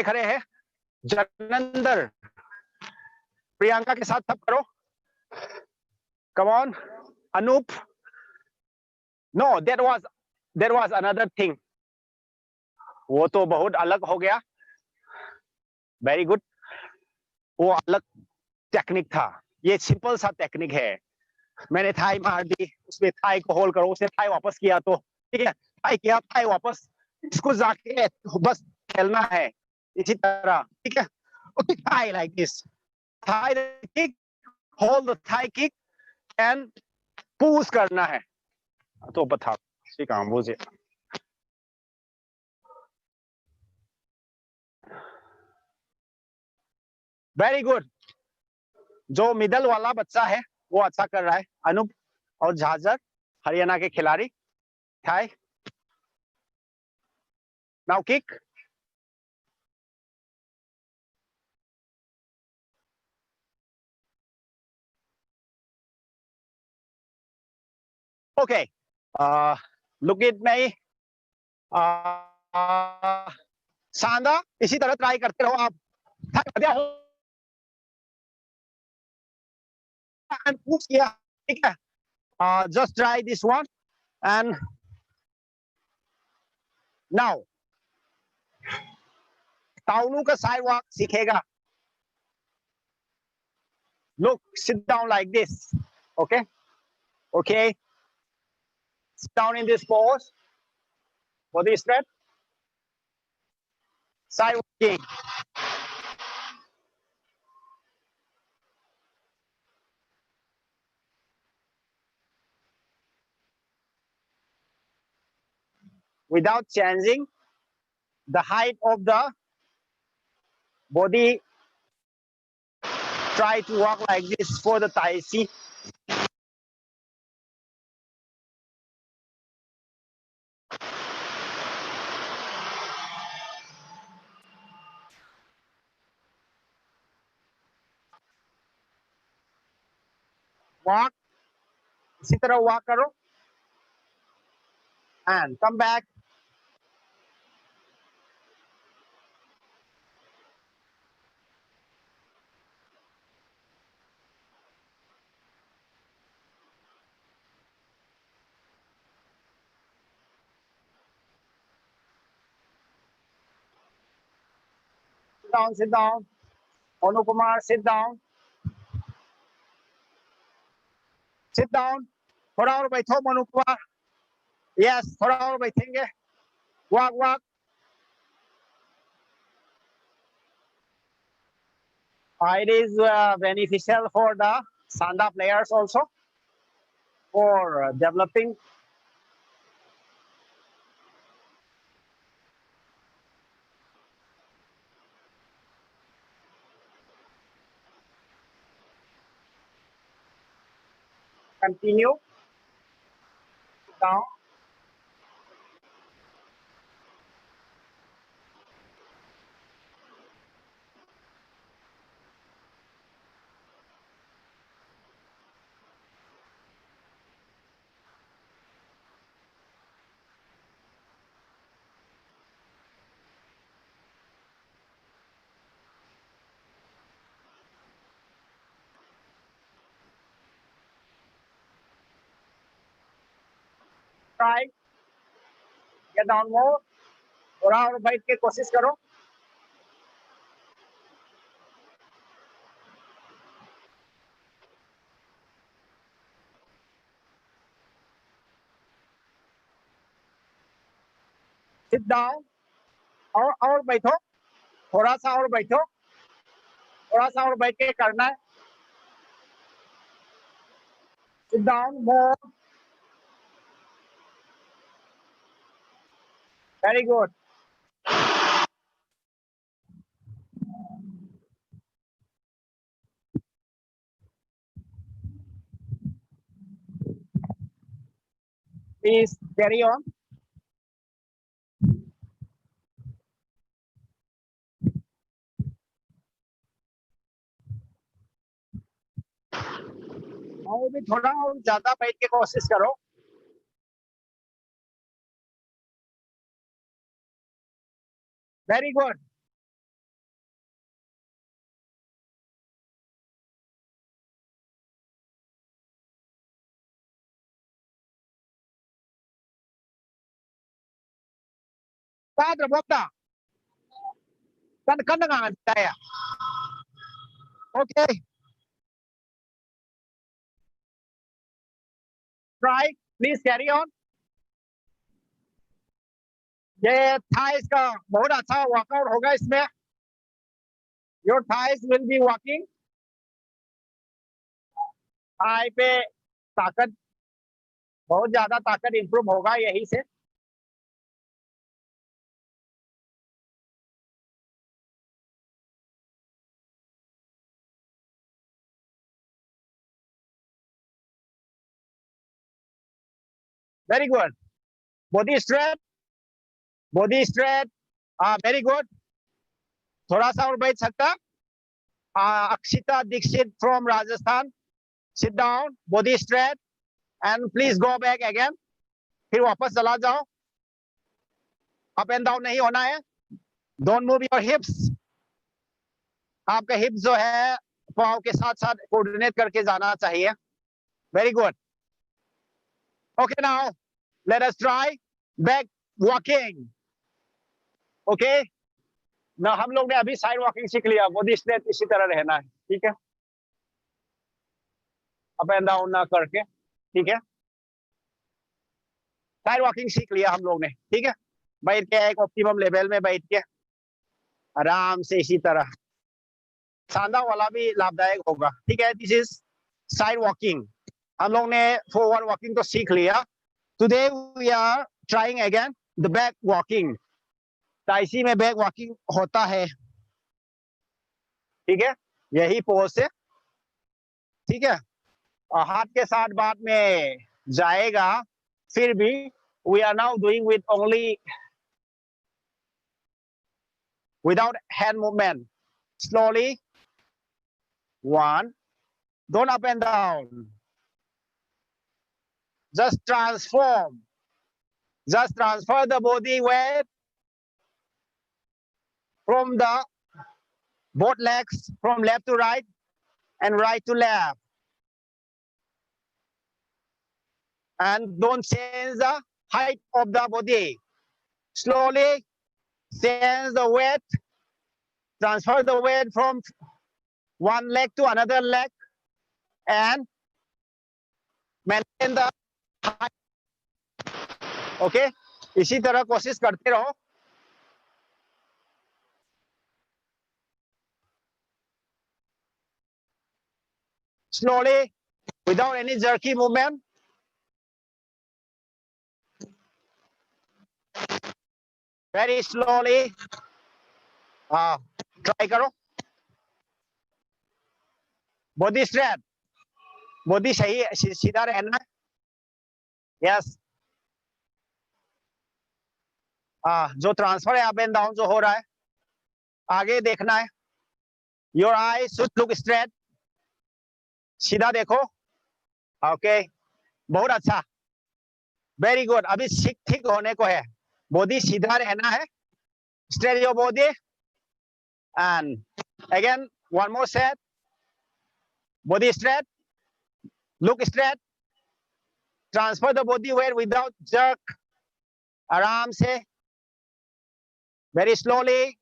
खड़े हैं. जगनंदर, प्रियंका के साथ सब करो. Come on. Anoop, no, there was another thing. वो तो बहुत अलग हो गया. Very good. वो अलग टेक्निक था, ये सिंपल सा टेक्निक है. मैंने थाई मार दी, उसमें थाई को होल्ड करो, उसने थाई वापस किया तो ठीक है, थाई किया, थाई वापस, इसको जाके बस खेलना है इसी तरह. ठीक है, okay. Thigh like this, thigh kick, hold the thigh kick and push करना है. तो बता काम मुझे. Very good. जो मिडल वाला बच्चा है वो अच्छा कर रहा है. अनूप और झाझर, हरियाणा के खिलाड़ी. Thigh, now kick. Okay, look it me. शानदार. इसी तरह ट्राई करते रहो आप. पुश किया, ठीक है, Just try this one. And now ताउलू का साइड वॉक सीखेगा. Look, sit down like this. Okay. Okay. Sit down in this pose. Body straight. Side walking. Without changing the height of the body, try to walk like this for the Tai Chi. Walk, इसी तरह walk करो, and come back. Sit down, sit down. Monu Kumar, sit down. Sit down. थोड़ा और बैठो मनु कुमार. Yes, थोड़ा और बैठेंगे. Walk, walk. It is beneficial for the Sanda players also for developing. Continue. Down. Try. Get down more. थोड़ा और बैठ के कोशिश करो. Sit down. और बैठो. थोड़ा सा और बैठो. थोड़ा सा और बैठ के करना है. Sit down more. Very good. Please carry on. और भी थोड़ा और ज्यादा बैठ के कोशिश करो. Very good. Padre, bota. Kan dengan saya. Okay. Try. Please carry on. ये थाइस का बहुत अच्छा वर्कआउट होगा इसमें. Your thighs will be working. Thigh पे ताकत, बहुत ज्यादा ताकत इंप्रूव होगा यही से. Very good. Body straight. Body straight. Very good. थोड़ा सा और बैठ सकता. Akshita Dixit from Rajasthan. Sit down. Body straight. And please go back again. फिर वापस चला जाओ. Up and down नहीं होना है. Don't move your hips. आपका हिप्स जो है पाँव के साथ साथ कोऑर्डिनेट करके जाना चाहिए. Very good. Okay, now let us try back walking. Okay, now हम लोग ने अभी साइड वॉकिंग सीख लिया, बॉडी स्ट्रेट इसी तरह रहना है, ठीक है, अप एंड डाउन ना करके, ठीक है। साइड वॉकिंग सीख लिया हम लोग ने, ठीक है, बैठ के एक ऑप्टिमम लेवल में बैठ के आराम से इसी तरह, सांधा वाला भी लाभदायक होगा, ठीक है। This is side walking. हम लोग ने फॉरवर्ड वॉकिंग तो सीख लिया। Today we are trying again the back walking. इसी में बैक वॉकिंग होता है, ठीक है, यही पोज से, ठीक है, और हाथ के साथ बाद में जाएगा, फिर भी we are now doing with only without hand movement. Slowly, one, don't up and down. Just transfer the body weight from the both legs, from left to right and right to left. And don't change the height of the body. Slowly change the weight, transfer the weight from one leg to another leg and maintain the height. Okay, इसी तरह कोशिश करते रहो। Slowly, without any jerky movement. Very slowly. Try करो। Body straight, body सही सीधा रहना है। Yes. जो ट्रांसफर है अप एंड डाउन जो हो रहा है, आगे देखना है। Your eyes should look straight. सीधा देखो। ओके, बहुत अच्छा, वेरी गुड। अभी ठीक होने को है, बॉडी सीधा रहना है। Straight your body and again one more set. Body straight, look straight, transfer the body weight without jerk. आराम से, very slowly.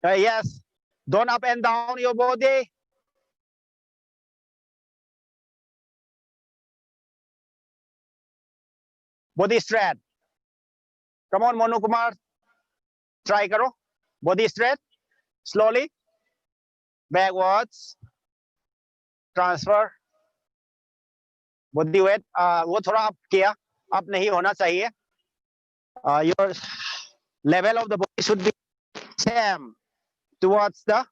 Yes, don't up and down your body. Body straight. Come on, Monu Kumar. Try करो. Body straight. Slowly. Backwards. Transfer. Body weight. वो थोड़ा अप किया. अप नहीं होना चाहिए. Your level of the body should be same towards the.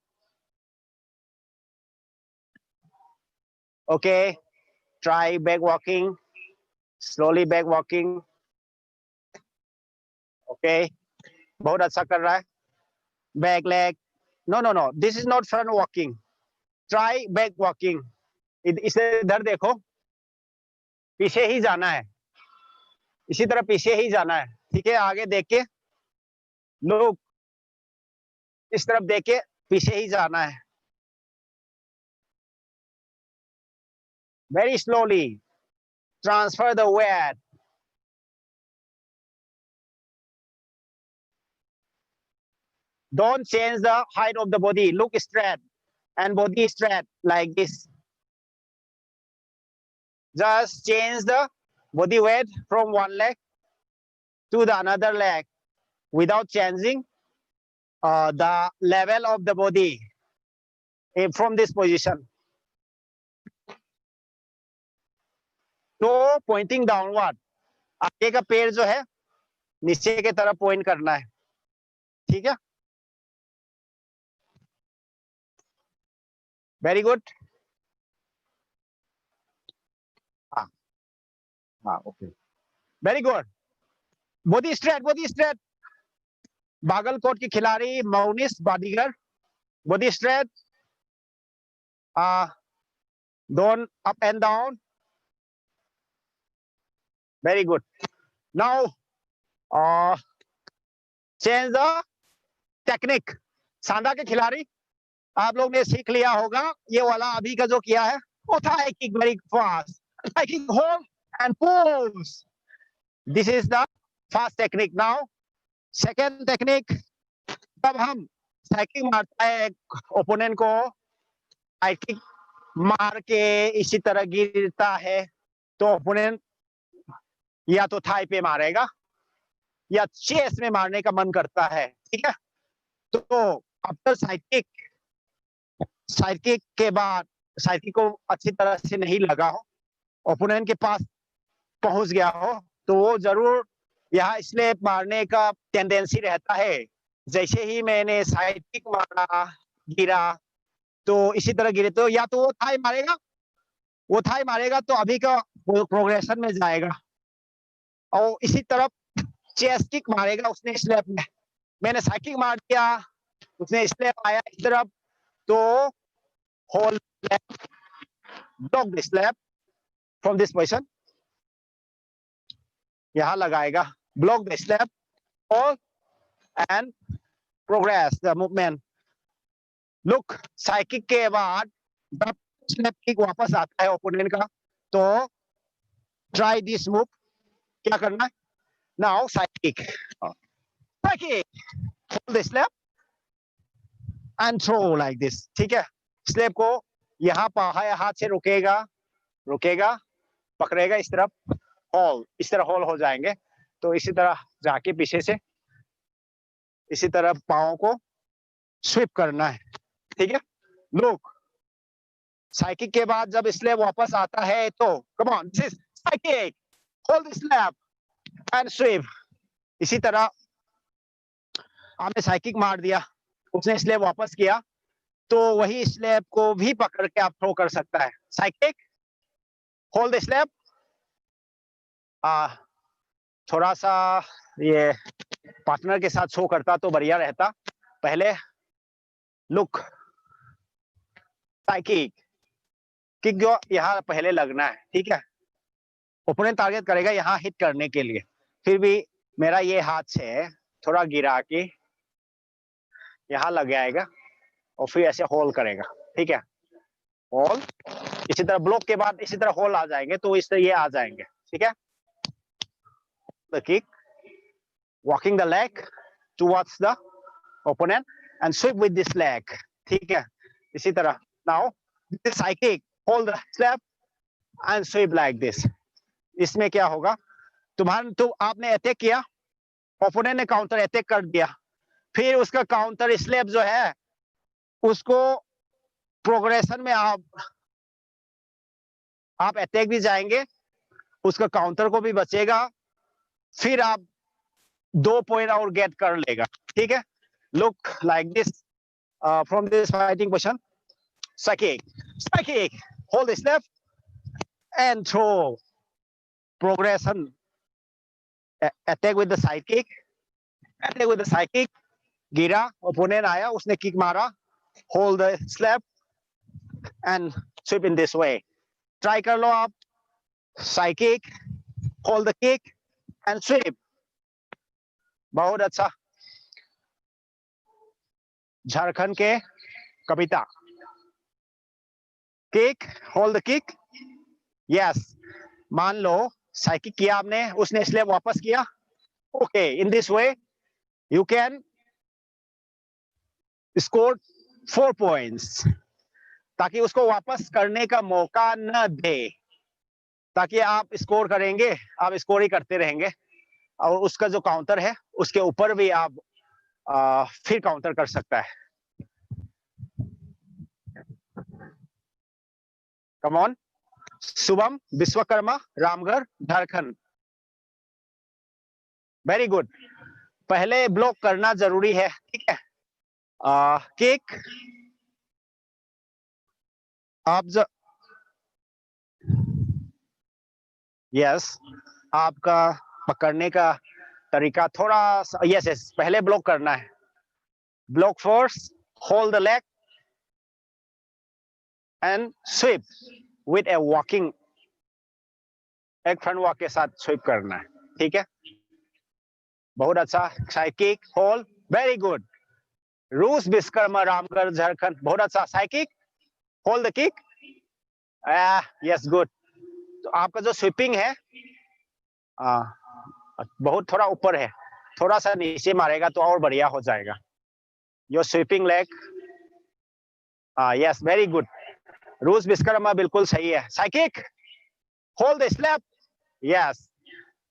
Okay. Try back walking. Slowly back walking. Okay. बहुत अच्छा कर रहा है। Back leg. No. This is not front walking. Try back walking. इसे इधर देखो, पीछे ही जाना है, इसी तरह पीछे ही जाना है, ठीक है। आगे देख के लोग इस तरफ देख के पीछे ही जाना है। Very slowly transfer the weight. Don't change the height of the body. Look straight and body straight like this. Just change the body weight from one leg to the another leg without changing the level of the body from this position. So pointing downward. आगे का पैर जो है नीचे की तरफ पॉइंट करना है, ठीक है। Very good. Okay, very good. Body straight, body straight. Bagalkot की खिलाड़ी Maunis Badigar, body straight, don't up and down. Very good. Now change the technique. Sanda के खिलाड़ी आप लोग ने सीख लिया होगा, ये वाला अभी का जो किया है वो था kick very fast, kick hold and pulls. This is the first technique. Now second technique, जब हम साइकिल मारता है ओपोनेंट को, साइकिल मार के इसी तरह गिरता है, तो ओपोनेंट या तो थाई पे मारेगा या चेस्ट में मारने का मन करता है, ठीक है। तो आफ्टर साइकिल के बाद साइकिल को अच्छी तरह से नहीं लगा हो, ओपोनेंट के पास पहुंच गया हो, तो वो जरूर यहाँ स्लैप मारने का टेंडेंसी रहता है। जैसे ही मैंने साइड किक मारा, गिरा, तो इसी तरह गिरे तो या तो वो थाई मारेगा तो अभी का प्रोग्रेशन में जाएगा, और इसी तरफ चेस्ट किक मारेगा उसने स्लैप में, मैंने साइड किक मार दिया, उसने स्लैप आया इस तरफ, तो hold block the slap from this position, यहां लगाएगा, ब्लॉक द स्लैप और and progress the movement. Look, side kick के बाद जब स्लैप किक वापस आता है ओपोनेंट का, तो ट्राई दिस मूव, क्या करना है, now side kick, hold the slap and throw like this, ठीक है। स्लैप को यहाँ हाथ से रुकेगा, पकड़ेगा इस तरफ, होल, इस तरह होल हो जाएंगे, तो इसी तरह जाके पीछे से इसी तरह पाँव को स्वीप करना है, ठीक है। लुक, साइकिक के बाद जब स्लैप वापस आता है तो come on, this is side kick, hold the slap and sweep. इसी तरह आपने साइकिक मार दिया, उसने स्लैप वापस किया, तो वही स्लैप को भी पकड़ के आप थ्रो कर सकता है। साइकिक, होल्ड द स्लैप, थोड़ा सा ये पार्टनर के साथ शो करता तो बढ़िया रहता। पहले लुक, साइकिक किक जो यहाँ पहले लगना है, ठीक है। ओपोनेंट टारगेट करेगा यहाँ हिट करने के लिए, फिर भी मेरा ये हाथ से थोड़ा गिरा के यहाँ लग जाएगा और फिर ऐसे होल्ड करेगा, ठीक है। होल्ड, इसी तरह ब्लॉक के बाद इसी तरह होल्ड आ जाएंगे, तो इस तरह ये आ जाएंगे, ठीक है। The kick, walking the leg towards the opponent and sweep with this leg, ठीक है। इसी तरह now this side kick, hold the slap and sweep like this। इसमें क्या होगा, तो आपने अटैक किया, ओपोनेंट ने काउंटर अटैक कर दिया, फिर उसका काउंटर स्लैप जो है उसको प्रोग्रेशन में आप अटैक भी जाएंगे, उसका काउंटर को भी बचेगा, फिर आप 2 पॉइंट और गेट कर लेगा, ठीक है। Look like this, from this fighting position, side kick, hold the slap and throw, progression, attack with the side kick, गिरा, ओपोनेंट आया, उसने किक मारा, hold the slap and sweep in this way. Try कर लो आप, side kick, hold the kick and sweep, बहुत अच्छा। झारखंड के Kavita, kick, hold the kick, yes. मान लो साइकिक किया आपने, उसने स्लैप वापस किया, okay, in this way you can score 4 points, ताकि उसको वापस करने का मौका न दे, ताकि आप स्कोर करेंगे, आप स्कोर ही करते रहेंगे, और उसका जो काउंटर है उसके ऊपर भी आप फिर काउंटर कर सकता है। Come on, Shubham Vishwakarma, Ramgarh, Jharkhand, very good. पहले ब्लॉक करना जरूरी है, ठीक है। किक, आप यस, आपका पकड़ने का तरीका थोड़ा सा, यस, पहले ब्लॉक करना है, block first, hold the leg and sweep with a walking, एक फ्रंट वॉक के साथ स्वीप करना है, ठीक है। बहुत अच्छा, side kick, hold, very good. Rus Vishwakarma, Ramgarh, Jharkhand, बहुत अच्छा, side kick, hold the kick, yes, good. तो आपका जो स्वीपिंग है बहुत थोड़ा ऊपर है, थोड़ा सा नीचे मारेगा तो और बढ़िया हो जाएगा। Your sweeping leg, yes very good. Rus Vishwakarma बिल्कुल सही है। Side kick, hold the slap, yes.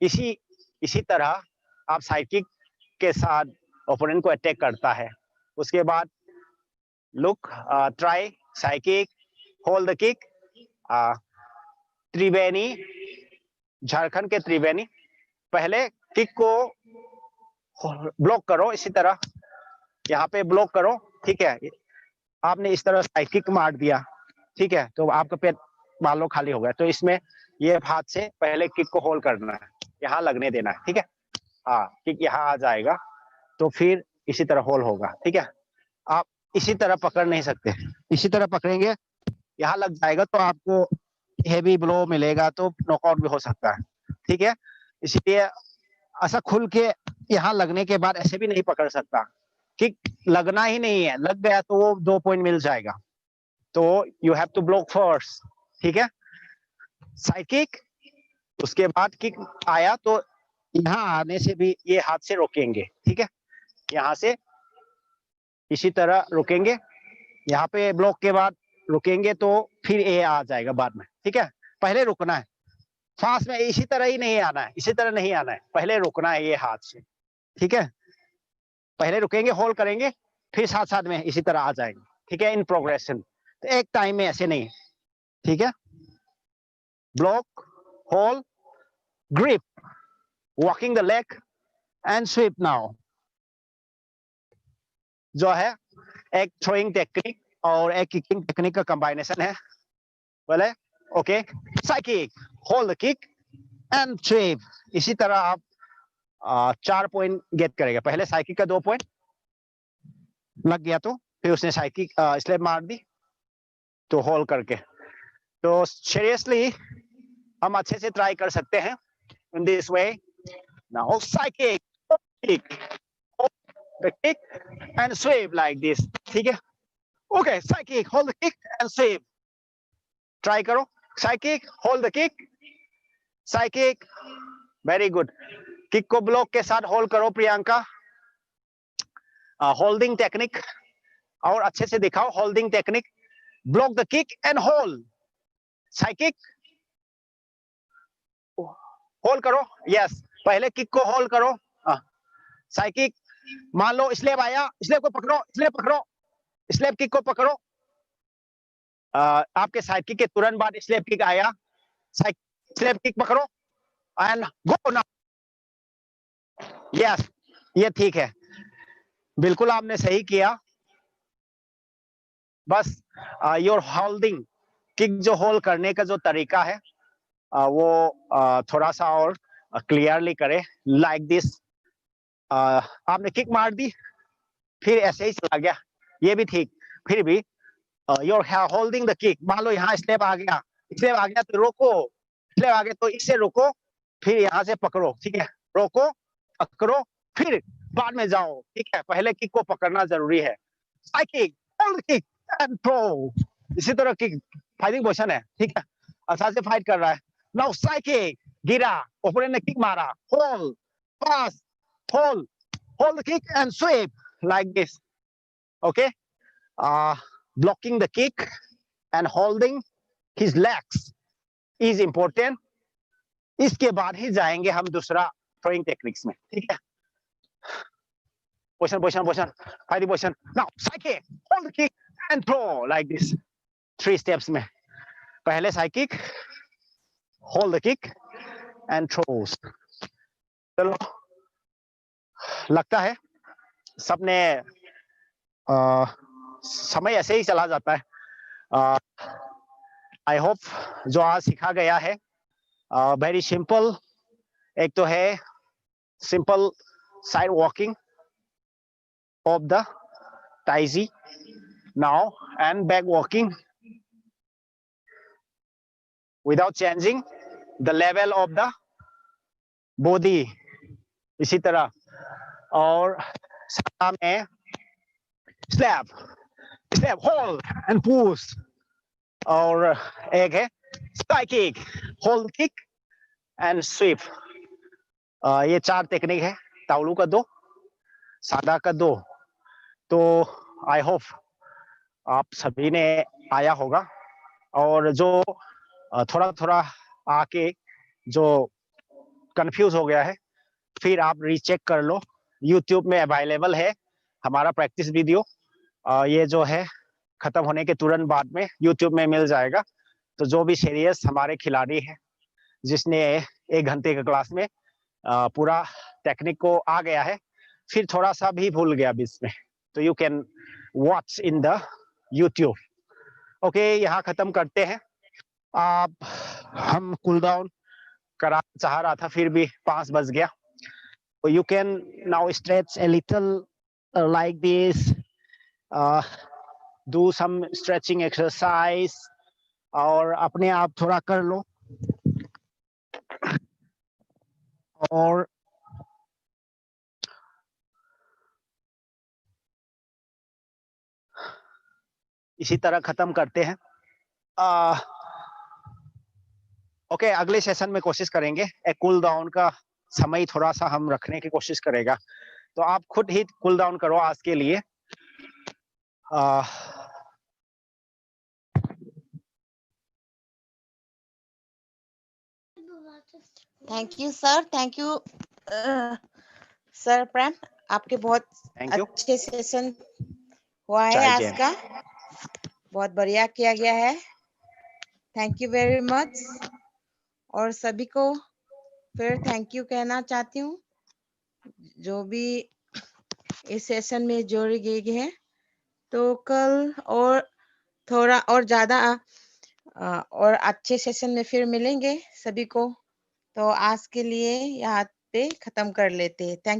इसी तरह आप साइकिक के साथ ओपोनेंट को अटैक करता है। उसके बाद look, try, side kick, hold the kick. Triveni, Jharkhand के त्रिवेणी, पहले किक को ब्लॉक करो, इसी तरह यहाँ पे ब्लॉक करो, ठीक है। आपने इस तरह साइकिक मार दिया, ठीक है, तो आपका पेट मान लो खाली हो गया, तो इसमें ये हाथ से पहले किक को होल्ड करना है, यहाँ लगने देना है, ठीक है। हाँ, किक यहाँ आ जाएगा तो फिर इसी तरह होल्ड होगा, ठीक है। आप इसी तरह पकड़ नहीं सकते, इसी तरह पकड़ेंगे, यहाँ लग जाएगा तो आपको हेवी ब्लो मिलेगा, तो नॉकआउट भी हो सकता है, ठीक है। इसलिए ऐसा खुल के यहाँ लगने के बाद ऐसे भी नहीं पकड़ सकता, किक लगना ही नहीं है, लग गया तो वो 2 पॉइंट मिल जाएगा, तो you have to block first, ठीक है। साइड किक, उसके बाद किक आया तो यहाँ आने से भी ये हाथ से रोकेंगे, ठीक है, यहाँ से इसी तरह रुकेंगे, यहाँ पे ब्लॉक के बाद रुकेंगे तो फिर ए आ जाएगा बाद में, ठीक है। पहले रुकना है, फास्ट में इसी तरह ही नहीं आना है, इसी तरह नहीं आना है, पहले रुकना है ये हाथ से, ठीक है। पहले रुकेंगे, होल्ड करेंगे, फिर साथ साथ में इसी तरह आ जाएंगे, ठीक है, इन प्रोग्रेशन। तो एक टाइम में ऐसे नहीं, ठीक है। Block, hold, grip, walking the leg and sweep. Now जो है एक थ्रोइंग टेक्निक और एक किकिंग टेक्निक का कंबाइनेशन है, बोले okay. Side kick, hold the kick and sweep. इसी तरह आप 4 पॉइंट गेट करेगा। पहले साइकिक का 2 पॉइंट लग गया तो फिर उसने साइकिक स्लैप मार दी तो होल्ड करके। तो सीरियसली हम अच्छे से ट्राई कर सकते हैं in this way. Now side kick, kick, the kick and sweep like this, ठीक है। Okay, side kick, hold the kick and sweep. Try करो, side kick, hold the kick, side kick, very good. Kick को ब्लॉक के साथ होल्ड करो प्रियंका, होल्डिंग टेक्निक, और अच्छे से दिखाओ holding technique. Block the kick and hold, side kick, hold करो, यस। पहले किक को होल्ड करो, साइड किक, मान लो स्लैप आया, स्लैप को पकड़ो, स्लैप पकड़ो, स्लैप किक को पकड़ो। आपके साइड किक के तुरंत बाद स्लैप किक आया, स्लैप किक पकड़ो एंड गो नाउ, यस, ये ठीक है, बिल्कुल आपने सही किया। बस योर होल्डिंग किक, जो होल्ड करने का जो तरीका है वो थोड़ा सा और क्लियरली करे, लाइक दिस। आपने किक मार दी फिर ऐसे ही चला गया, ये भी ठीक, फिर भी योर होल्डिंग द किक। मान लो यहाँ स्टेप आ गया, स्टेप आ गया तो रोको, स्टेप आ गया तो इससे रोको, फिर यहाँ से पकड़ो, ठीक है, रोको, पकड़ो, फिर बाद में जाओ, ठीक है। पहले किक को पकड़ना जरूरी है। Side kick, hold kick and throw. इसी तरह किक फाइटिंग पोजीशन है, ठीक है, अच्छा से फाइट कर रहा है। नाउ साइड किक, गिरा, ओपोनेंट ने किक मारा, hold, pass, hold the kick and sweep like this, okay. Blocking the kick and holding his legs is important. इसके बाद ही जाएंगे हम दूसरा throwing techniques में, ठीक है। position, fighting position. Now side kick, hold the kick and throw like this, 3 steps में। पहले side kick, hold the kick and throws। चलो, लगता है सबने समय ऐसे ही चला जाता है। आई होप जो आज सीखा गया है वेरी सिंपल। एक तो है simple side walking of the taiji now and back walking without changing the level of the body, इसी तरह। और में slap, slap, hold and push. और एक है side kick, hold kick and sweep. ये 4 टेक्निक है, तावलू का 2, सादा का 2। तो आई होप आप सभी ने आया होगा, और जो थोड़ा थोड़ा आके जो कंफ्यूज हो गया है, फिर आप रीचेक कर लो, यूट्यूब में अवेलेबल है हमारा प्रैक्टिस वीडियो। ये जो है खत्म होने के तुरंत बाद में यूट्यूब में मिल जाएगा। तो जो भी सीरियस हमारे खिलाड़ी है, जिसने 1 घंटे के क्लास में पूरा टेक्निक को आ गया है, फिर थोड़ा सा भी भूल गया बीच में, तो you can watch in the YouTube. Okay, यहाँ खत्म करते हैं। आप हम कूल डाउन करा चाह रहा था, फिर भी 5 बज गया। You can now stretch a little like this, do some stretching exercise, और अपने आप थोड़ा कर लो। और इसी तरह खत्म करते हैं। ओके, अगले सेशन में कोशिश करेंगे एक कूल डाउन का समय थोड़ा सा हम रखने की कोशिश करेगा। तो आप खुद ही कूल डाउन करो आज के लिए। Thank you sir, thank you sir Prem, आपके बहुत अच्छे सेशन हुआ है आज का, बहुत बढ़िया किया गया है। Thank you very much. और सभी को फिर थैंक यू कहना चाहती हूँ, जो भी इस सेशन में जोड़ी गई है। तो कल और थोड़ा और ज्यादा और अच्छे सेशन में फिर मिलेंगे सभी को। तो आज के लिए यहाँ पे खत्म कर लेते हैं। Thank you.